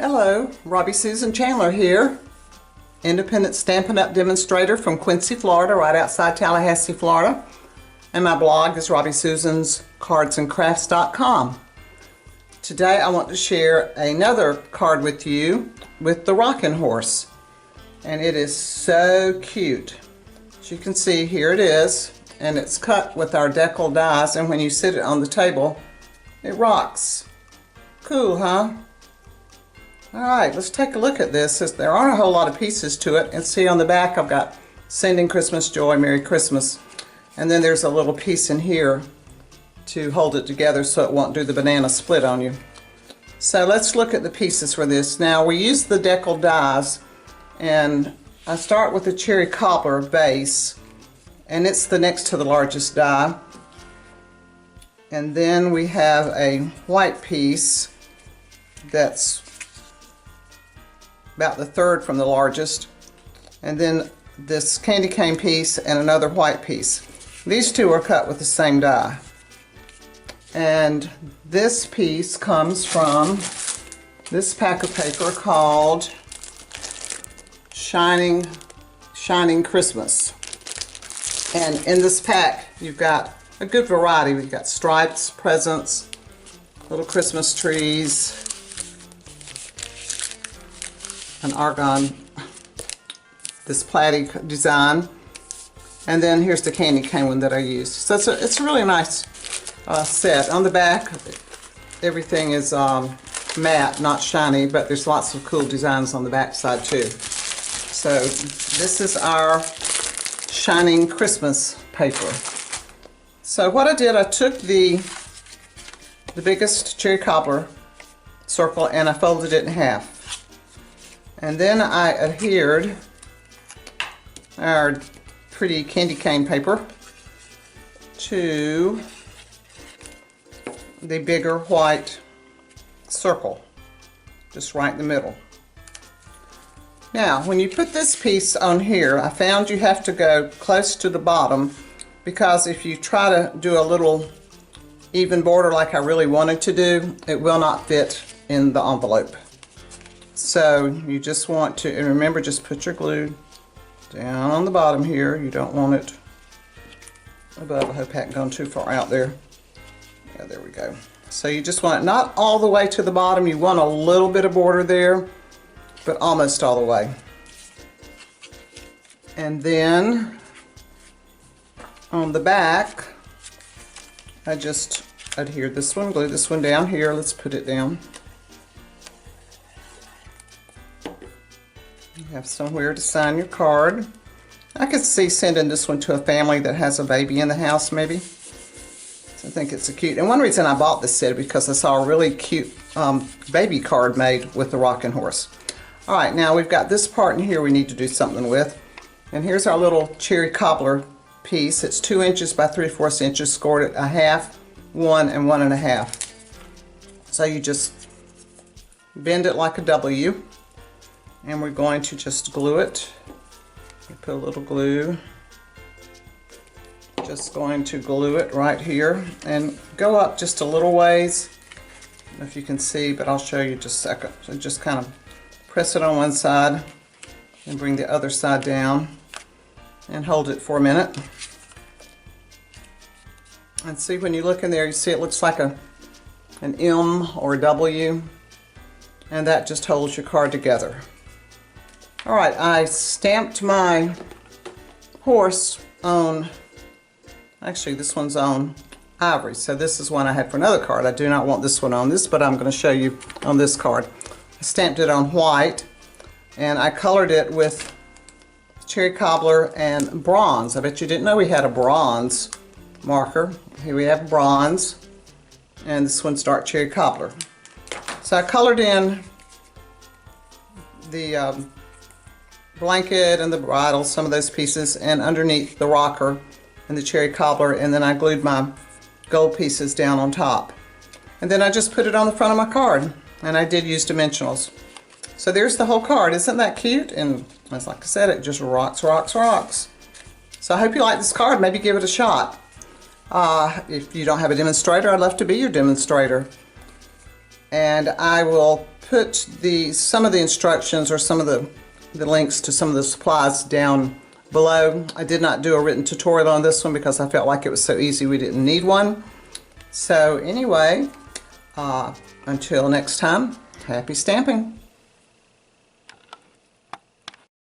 Hello, Robbie Susan Chandler here, independent Stampin' Up! Demonstrator from Quincy, Florida, right outside Tallahassee, Florida. And my blog is RobbieSusansCardsandCrafts.com. Today I want to share another card with you with the rocking horse. And it is so cute. As you can see, here it is. And it's cut with our Deckled Dies, and when you sit it on the table, it rocks. Cool, huh? Alright, let's take a look at this. There aren't a whole lot of pieces to it. And see on the back I've got Sending Christmas Joy, Merry Christmas. And then there's a little piece in here to hold it together so it won't do the banana split on you. So let's look at the pieces for this. Now we use the Deckled Dies, and I start with the cherry cobbler base, and it's the next to the largest die. And then we have a white piece that's about the third from the largest, and then this candy cane piece and another white piece. These two are cut with the same die. And this piece comes from this pack of paper called Shining Christmas. And in this pack you've got a good variety. We've got stripes, presents, little Christmas trees, an argon, this plaid design, and then here's the candy cane one that I used. So it's a really nice set. On the back, everything is matte, not shiny, but there's lots of cool designs on the back side too. So this is our Shining Christmas paper. So what I did, I took the biggest cherry cobbler circle and I folded it in half. And then I adhered our pretty candy cane paper to the bigger white circle, just right in the middle. Now, when you put this piece on here, I found you have to go close to the bottom, because if you try to do a little even border like I really wanted to do, it will not fit in the envelope. So you just want to, and remember, just put your glue down on the bottom here. You don't want it above. I hope I haven't gone too far out there. Yeah, there we go. So you just want it not all the way to the bottom. You want a little bit of border there, but almost all the way. And then on the back, I just adhered this one, glue this one down here. Let's put it down. You have somewhere to sign your card. I could see sending this one to a family that has a baby in the house, maybe. So I think it's a cute. And one reason I bought this set because I saw a really cute baby card made with the rocking horse. All right, now we've got this part in here we need to do something with. And here's our little cherry cobbler piece. It's 2 inches by 3/4 inches, scored at a half, 1, and 1 1/2. So you just bend it like a W. And we're going to just glue it. Put a little glue. Just going to glue it right here and go up just a little ways. I don't know if you can see, but I'll show you just a second. So just kind of press it on one side and bring the other side down and hold it for a minute. And see, when you look in there, you see it looks like an M or a W, and that just holds your card together. Alright, I stamped my horse on, actually this one's on ivory, so this is one I had for another card. I do not want this one on this, but I'm going to show you on this card. I stamped it on white, and I colored it with cherry cobbler and bronze. I bet you didn't know we had a bronze marker. Here we have bronze, and this one's dark cherry cobbler. So I colored in the blanket and the bridle, some of those pieces, and underneath the rocker and the cherry cobbler, and then I glued my gold pieces down on top. And then I just put it on the front of my card, and I did use dimensionals. So there's the whole card. Isn't that cute? And as like I said, it just rocks, rocks, rocks. So I hope you like this card. Maybe give it a shot. If you don't have a demonstrator, I'd love to be your demonstrator. And I will put some of the instructions or some of the links to some of the supplies down below. I did not do a written tutorial on this one because I felt like it was so easy we didn't need one. So anyway, until next time, happy stamping.